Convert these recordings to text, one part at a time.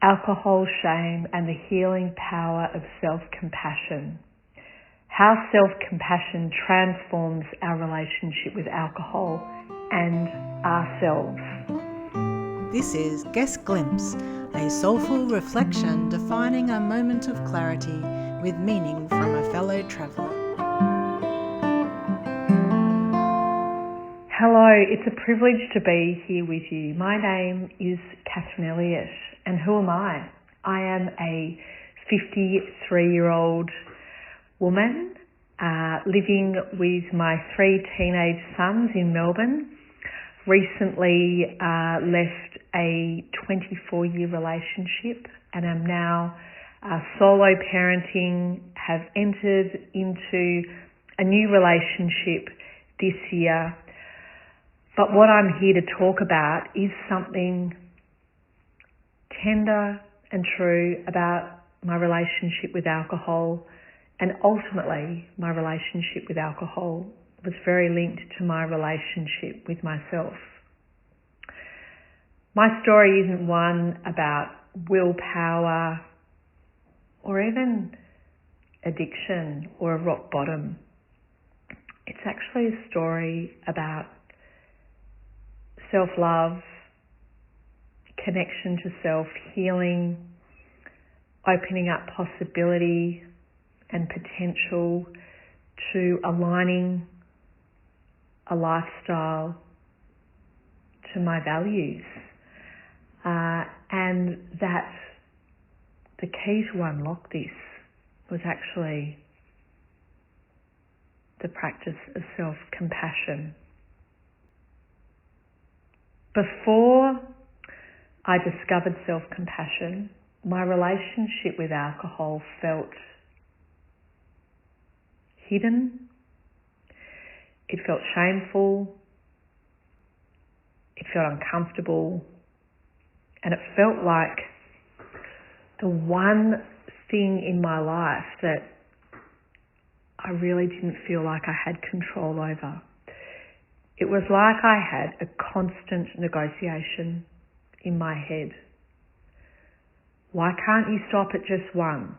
alcohol, shame, and the healing power of self-compassion. How self-compassion transforms our relationship with alcohol and ourselves. This is Guest Glimpse, a soulful reflection defining a moment of clarity with meaning from a fellow traveller. Hello, it's a privilege to be here with you. My name is Kathryn Elliott, and who am I? I am a 53-year-old woman living with my 3 teenage sons in Melbourne. Recently left a 24-year relationship and am now solo parenting, have entered into a new relationship this year. But what I'm here to talk about is something tender and true about my relationship with alcohol, and ultimately my relationship with alcohol was very linked to my relationship with myself. My story isn't one about willpower or even addiction or a rock bottom. It's actually a story about self-love, connection to self, healing, opening up possibility and potential to aligning a lifestyle to my values. And that the key to unlock this was actually the practice of self-compassion. Before I discovered self-compassion, my relationship with alcohol felt hidden. It felt shameful. It felt uncomfortable. And it felt like the one thing in my life that I really didn't feel like I had control over. It was like I had a constant negotiation in my head. Why can't you stop at just one?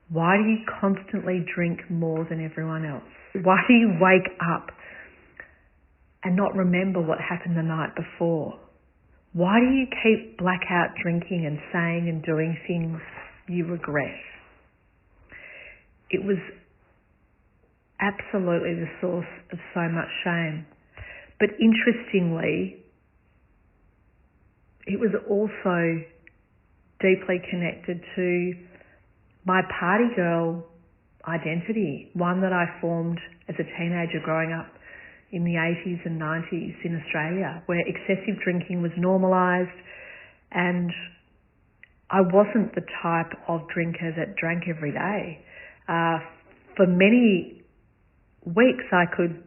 Why do you constantly drink more than everyone else? Why do you wake up and not remember what happened the night before? Why do you keep blackout drinking and saying and doing things you regret? It was absolutely the source of so much shame. But interestingly, it was also deeply connected to my party girl identity, one that I formed as a teenager growing up in the 80s and 90s in Australia, where excessive drinking was normalised, and I wasn't the type of drinker that drank every day. For many weeks I could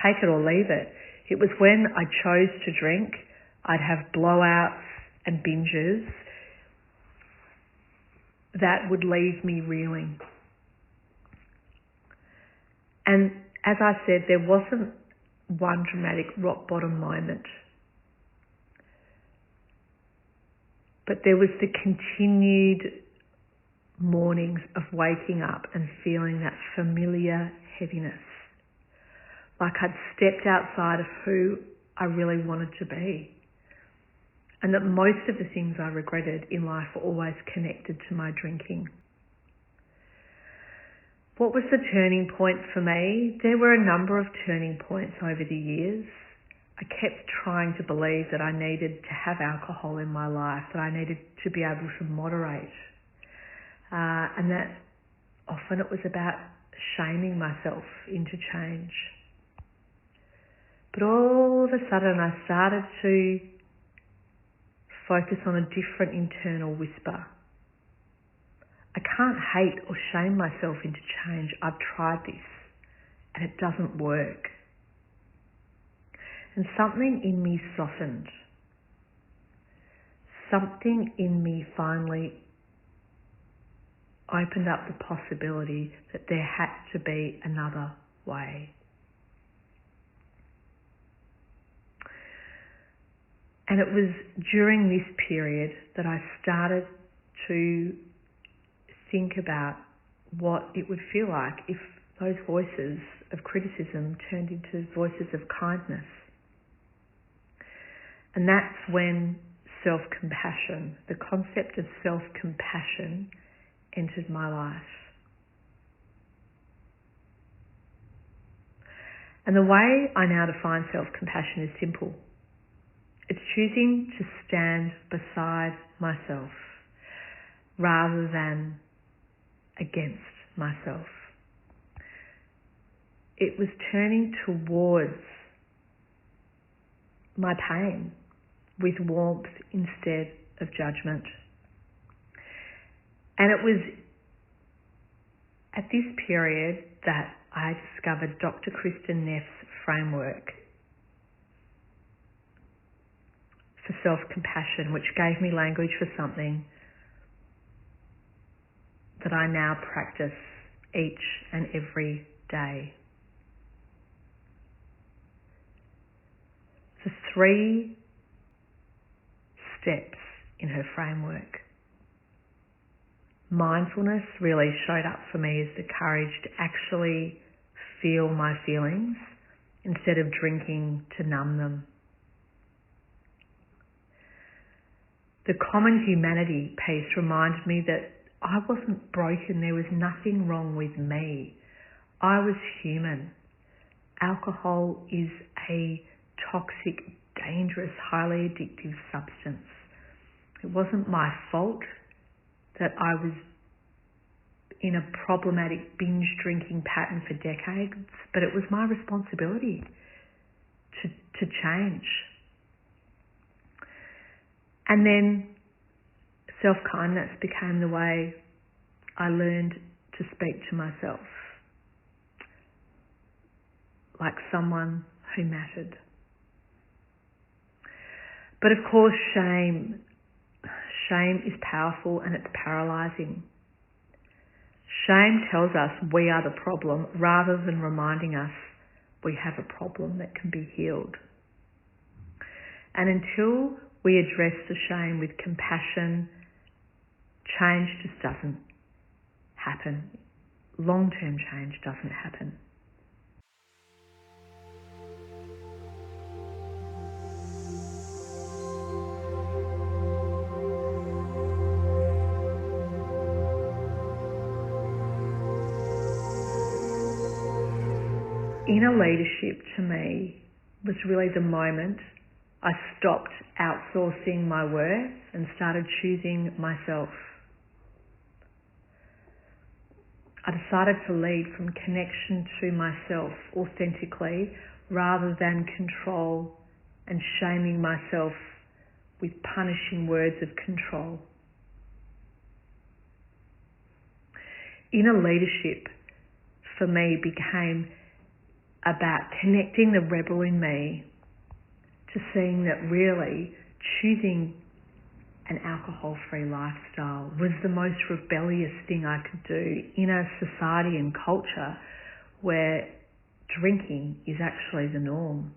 take it or leave it. It was when I chose to drink, I'd have blowouts and binges that would leave me reeling. And as I said, there wasn't one dramatic rock bottom moment, but there was the continued mornings of waking up and feeling that familiar heaviness, like I'd stepped outside of who I really wanted to be, and that most of the things I regretted in life were always connected to my drinking. What was the turning point for me? There were a number of turning points over the years. I kept trying to believe that I needed to have alcohol in my life, that I needed to be able to moderate, and that often it was about shaming myself into change. But all of a sudden I started to focus on a different internal whisper. I can't hate or shame myself into change. I've tried this and it doesn't work. And something in me softened. Something in me finally opened up the possibility that there had to be another way. And it was during this period that I started to think about what it would feel like if those voices of criticism turned into voices of kindness. And that's when self-compassion, the concept of self-compassion, entered my life. And the way I now define self-compassion is simple. It's choosing to stand beside myself rather than against myself. It was turning towards my pain with warmth instead of judgment. And it was at this period that I discovered Dr Kristin Neff's framework for self-compassion, which gave me language for something that I now practice each and every day. The 3 steps in her framework. Mindfulness really showed up for me as the courage to actually feel my feelings instead of drinking to numb them. The common humanity piece reminded me that I wasn't broken. There was nothing wrong with me. I was human. Alcohol is a toxic, dangerous, highly addictive substance. It wasn't my fault that I was in a problematic binge drinking pattern for decades, but it was my responsibility to change. And then self-kindness became the way I learned to speak to myself like someone who mattered. But of course, shame is powerful and it's paralyzing. Shame tells us we are the problem rather than reminding us we have a problem that can be healed. And until we address the shame with compassion, change just doesn't happen. Long-term change doesn't happen. Inner leadership to me was really the moment I stopped outsourcing my worth and started choosing myself. I decided to lead from connection to myself authentically rather than control and shaming myself with punishing words of control. Inner leadership for me became about connecting the rebel in me to seeing that really choosing an alcohol-free lifestyle was the most rebellious thing I could do in a society and culture where drinking is actually the norm.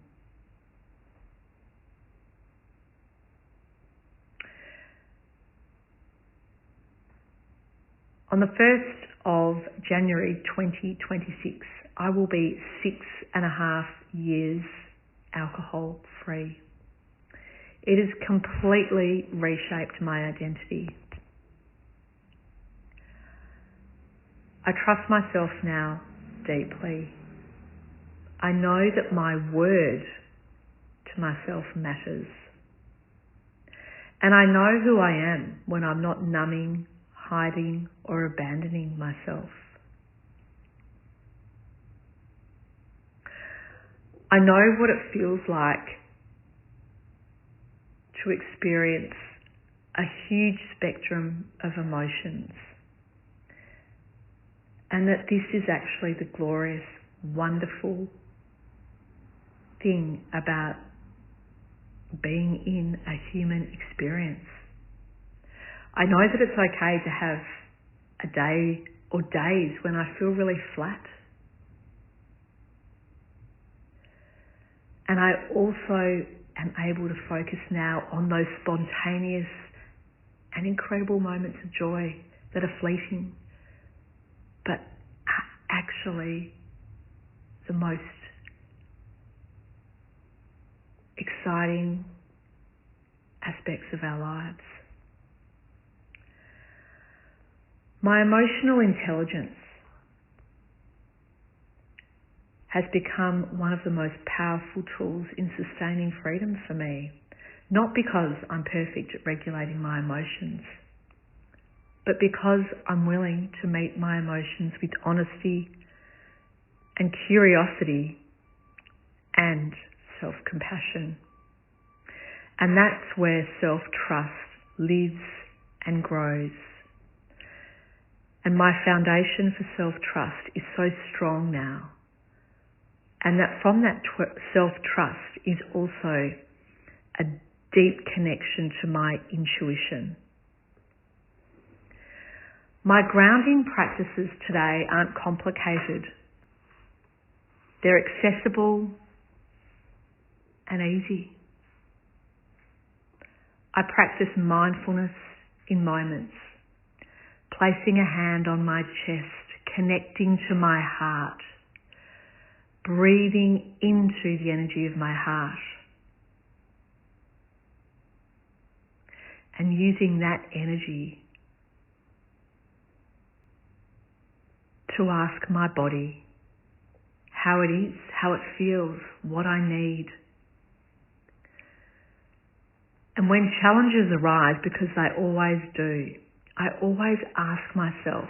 On the 1st of January 2026, I will be 6.5 years alcohol free. It has completely reshaped my identity. I trust myself now deeply. I know that my word to myself matters. And I know who I am when I'm not numbing, hiding, or abandoning myself. I know what it feels like to experience a huge spectrum of emotions, and that this is actually the glorious, wonderful thing about being in a human experience. I know that it's okay to have a day or days when I feel really flat. And I also am able to focus now on those spontaneous and incredible moments of joy that are fleeting, but are actually the most exciting aspects of our lives. My emotional intelligence has become one of the most powerful tools in sustaining freedom for me, not because I'm perfect at regulating my emotions, but because I'm willing to meet my emotions with honesty and curiosity and self-compassion. And that's where self-trust lives and grows. And my foundation for self-trust is so strong now. And that from that self-trust is also a deep connection to my intuition. My grounding practices today aren't complicated. They're accessible and easy. I practice mindfulness in moments, placing a hand on my chest, connecting to my heart, breathing into the energy of my heart, and using that energy to ask my body how it is, how it feels, what I need. And when challenges arise, because they always do, I always ask myself,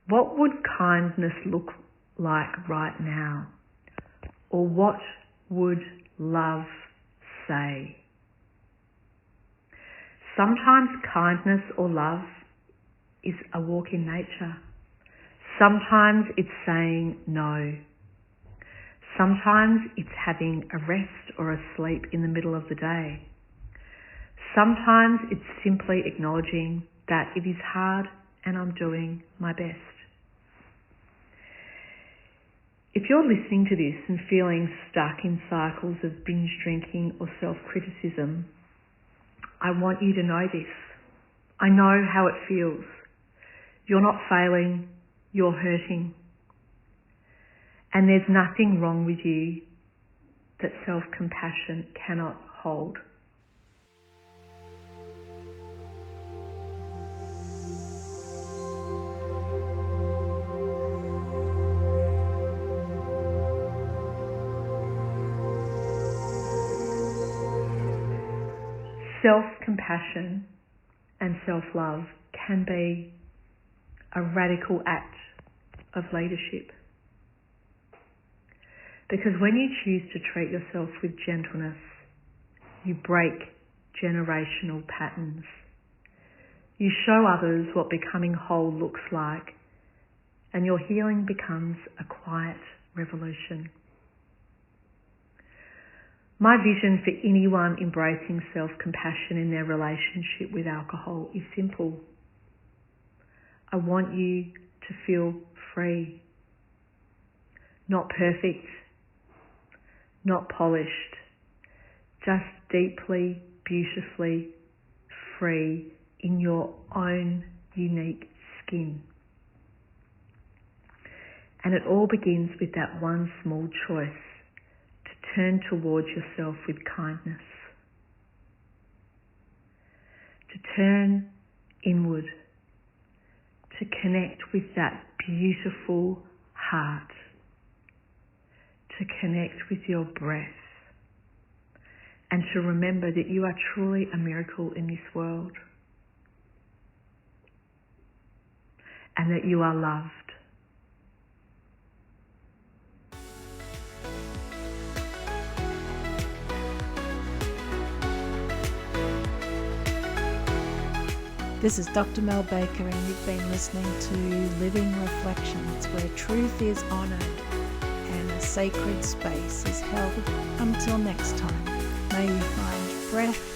what would kindness look like right now? Or what would love say? Sometimes kindness or love is a walk in nature. Sometimes it's saying no. Sometimes it's having a rest or a sleep in the middle of the day. Sometimes it's simply acknowledging that it is hard and I'm doing my best. If you're listening to this and feeling stuck in cycles of binge drinking or self-criticism, I want you to know this. I know how it feels. You're not failing, you're hurting. And there's nothing wrong with you that self-compassion cannot hold. Self-compassion and self-love can be a radical act of leadership. Because when you choose to treat yourself with gentleness, you break generational patterns. You show others what becoming whole looks like, and your healing becomes a quiet revolution. My vision for anyone embracing self-compassion in their relationship with alcohol is simple. I want you to feel free. Not perfect, not polished, just deeply, beautifully free in your own unique skin. And it all begins with that one small choice: to turn towards yourself with kindness, to turn inward, to connect with that beautiful heart, to connect with your breath, and to remember that you are truly a miracle in this world, and that you are loved. This is Dr. Mel Baker, and you've been listening to Living Reflections, where truth is honoured and a sacred space is held. Until next time, may you find breath